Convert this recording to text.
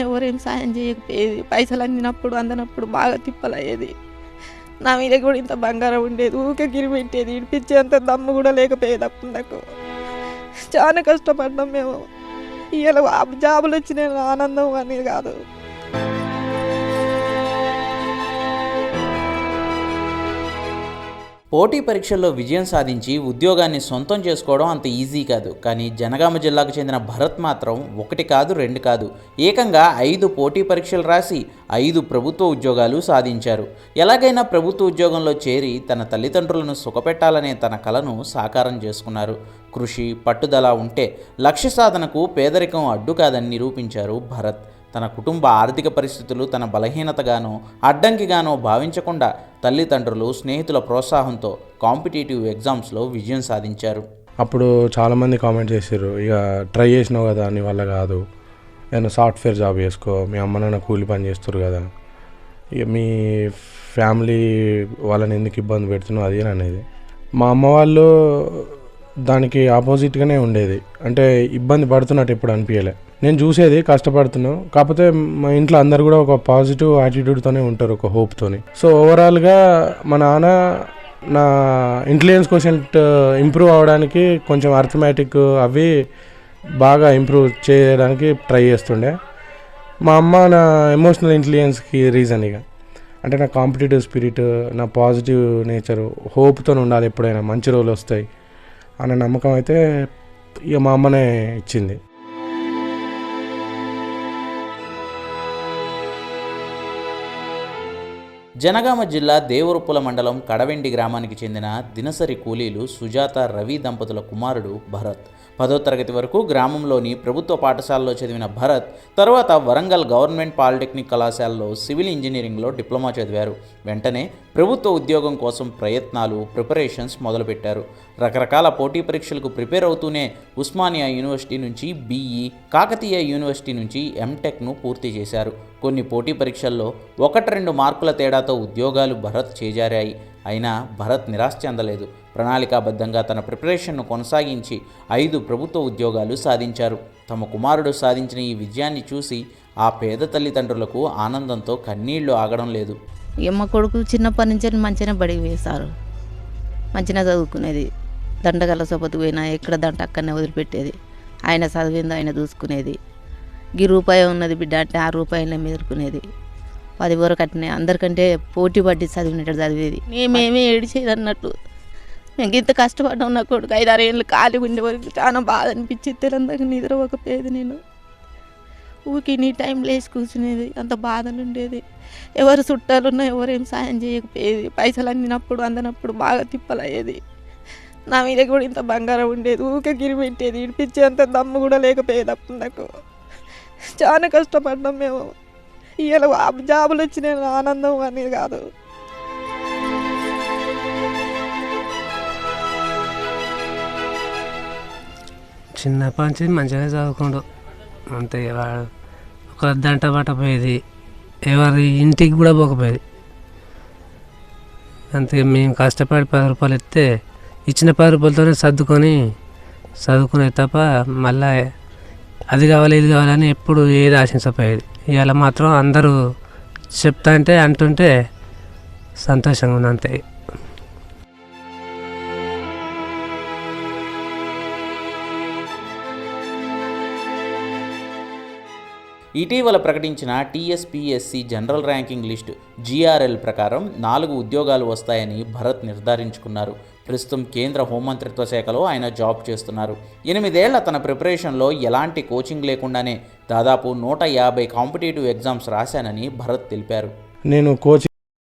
ఎవరేం సాయం చేయకపోయేది. పైసలు అందనప్పుడు బాగా తిప్పలయ్యేది. నా మీద కూడా ఇంత బంగారం ఉండేది. ఊరికే గిరి పెట్టేది. ఇడిపించేంత దమ్ము కూడా లేకపోయేది అప్పుడు నాకు. చాలా కష్టపడ్డాం మేము. ఇలా జాబులు వచ్చిన ఆనందం అనేది కాదు. పోటీ పరీక్షల్లో విజయం సాధించి ఉద్యోగాన్ని సొంతం చేసుకోవడం అంత ఈజీ కాదు. కానీ జనగామ జిల్లాకు చెందిన భరత్ మాత్రం 1 కాదు 2 కాదు ఏకంగా 5 పోటీ పరీక్షలు రాసి 5 ప్రభుత్వ ఉద్యోగాలు సాధించారు. ఎలాగైనా ప్రభుత్వ ఉద్యోగంలో చేరి తన తల్లిదండ్రులను సుఖపెట్టాలనే తన కలను సాకారం చేసుకున్నారు. కృషి పట్టుదల ఉంటే లక్ష్య సాధనకు పేదరికం అడ్డు కాదని నిరూపించారు భరత్. తన కుటుంబ ఆర్థిక పరిస్థితులు తన బలహీనతగానో అడ్డంకిగానో భావించకుండా తల్లిదండ్రులు స్నేహితుల ప్రోత్సాహంతో కాంపిటేటివ్ ఎగ్జామ్స్లో విజయం సాధించారు. అప్పుడు చాలామంది కామెంట్ చేశారు, ఇక ట్రై చేసినావు కదా నీ వల్ల కాదు, ఏదైనా సాఫ్ట్వేర్ జాబ్ చేసుకో, మీ అమ్మ నాన్న కూలి పని చేస్తారు కదా, ఇక మీ ఫ్యామిలీ వాళ్ళని ఎందుకు ఇబ్బంది పెడుతున్నావు అది అనేది. మా అమ్మ వాళ్ళు దానికి ఆపోజిట్గానే ఉండేది. అంటే ఇబ్బంది పడుతున్నట్టు ఎప్పుడు అనిపించలే. నేను చూసేది కష్టపడుతున్నాను, కాకపోతే మా ఇంట్లో అందరు కూడా ఒక పాజిటివ్ యాటిట్యూడ్తోనే ఉంటారు, ఒక హోప్తోని. సో ఓవరాల్గా మా నాన్న నా ఇంటెలిజెన్స్ కోషెంట్ ఇంప్రూవ్ అవ్వడానికి కొంచెం అర్థమెటిక్ అవి బాగా ఇంప్రూవ్ చేయడానికి ట్రై చేస్తుండే. మా అమ్మ నా ఎమోషనల్ ఇంటెలిజెన్స్కి రీజన్. ఇక అంటే నా కాంపిటేటివ్ స్పిరిట్, నా పాజిటివ్ నేచర్, హోప్తో ఉండాలి, ఎప్పుడైనా మంచి రోజులు వస్తాయి అనే నమ్మకం అయితే ఇక మా అమ్మనే ఇచ్చింది. జనగామ జిల్లా దేవరుప్పుల మండలం కడవెండి గ్రామానికి చెందిన దినసరి కూలీలు సుజాత రవి దంపతుల కుమారుడు భరత్. 10వ తరగతి వరకు గ్రామంలోని ప్రభుత్వ పాఠశాలలో చదివిన భరత్ తర్వాత వరంగల్ గవర్నమెంట్ పాలిటెక్నిక్ కళాశాలలో సివిల్ ఇంజనీరింగ్లో డిప్లొమా చదివారు. వెంటనే ప్రభుత్వ ఉద్యోగం కోసం ప్రిపరేషన్స్ మొదలుపెట్టారు. రకరకాల పోటీ పరీక్షలకు ప్రిపేర్ అవుతూనే ఉస్మానియా యూనివర్సిటీ నుంచి BE, కాకతీయ యూనివర్సిటీ నుంచి MTechను పూర్తి చేశారు. కొన్ని పోటీ పరీక్షల్లో 1-2 మార్కుల తేడాతో ఉద్యోగాలు భరత్ చేజారాయి. అయినా భరత్ నిరాశ చెందలేదు. ప్రణాళికాబద్ధంగా తన ప్రిపరేషన్ను కొనసాగించి 5 ప్రభుత్వ ఉద్యోగాలు సాధించారు. తమ కుమారుడు సాధించిన ఈ విజయాన్ని చూసి ఆ పేద తల్లిదండ్రులకు ఆనందంతో కన్నీళ్లు ఆగడం లేదు. మా కొడుకు చిన్నప్పటి నుంచి మంచిగా బడికి వేశారు, మంచిగా చదువుకునేది. దండగల సొపతి పోయినా ఎక్కడ దంట అక్కడనే వదిలిపెట్టేది. ఆయన చదివిందో ఆయన చూసుకునేది. ఈ రూపాయి ఉన్నది బిడ్డ అంటే ఆ రూపాయలనే మెదులుకునేది. 10 వరకు అట్నే అందరికంటే పోటీ పడి చదివినట్టు చదివేది. మేమేమీ ఏడిచేది అన్నట్టు. మేము ఇంత కష్టపడ్డాం. నా కొడుకు 5-6 ఏళ్ళు ఖాళీగా ఉండే వరకు చాలా బాధ అనిపించేది. తెలంగాణ నిద్రపోకపోయేది. నేను ఊరికి నీ టైం లేచి కూర్చునేది. అంత బాధలు ఉండేది. ఎవరు చుట్టాలున్నా ఎవరేం సాయం చేయకపోయేది. పైసలు అందనప్పుడు బాగా తిప్పలయ్యేది. నా మీద కూడా ఇంత బంగారం ఉండేది. ఊరికే గిరి పెట్టేది. ఇడిపించేంత దమ్ము కూడా లేకపోయేది అప్పుడు నాకు. చాలా కష్టపడ్డాం మేము. ఇలా జాబులు వచ్చిన ఆనందం అనేది కాదు. చిన్నప్పటి నుంచి మంచిగా చదువుకుండు అంతే. వాడు ఒక దంట పట్టపోయేది, ఎవరి ఇంటికి కూడా పోకపోయేది. అంతే. మేము కష్టపడి 10 రూపాయలు ఇస్తే ఇచ్చిన 10 రూపాయలతోనే సర్దుకొని చదువుకునేది తప్ప మళ్ళీ అది కావాలి ఇది కావాలని ఎప్పుడు ఏది ఆశించకపోయేది. ఇవాళ మాత్రం అందరూ అంటుంటే సంతోషంగా ఉంది అంతే. ఇటీవల ప్రకటించిన TSPSC general ranking list GRL ప్రకారం 4 ఉద్యోగాలు వస్తాయని భరత్ నిర్ధారించుకున్నారు. ప్రస్తుతం కేంద్ర హోంమంత్రిత్వ శాఖలో ఆయన జాబ్ చేస్తున్నారు. 8 ఏళ్ల తన ప్రిపరేషన్లో ఎలాంటి కోచింగ్ లేకుండానే దాదాపు 150 కాంపిటేటివ్ ఎగ్జామ్స్ రాశానని భరత్ తెలిపారు. నేను కోచింగ్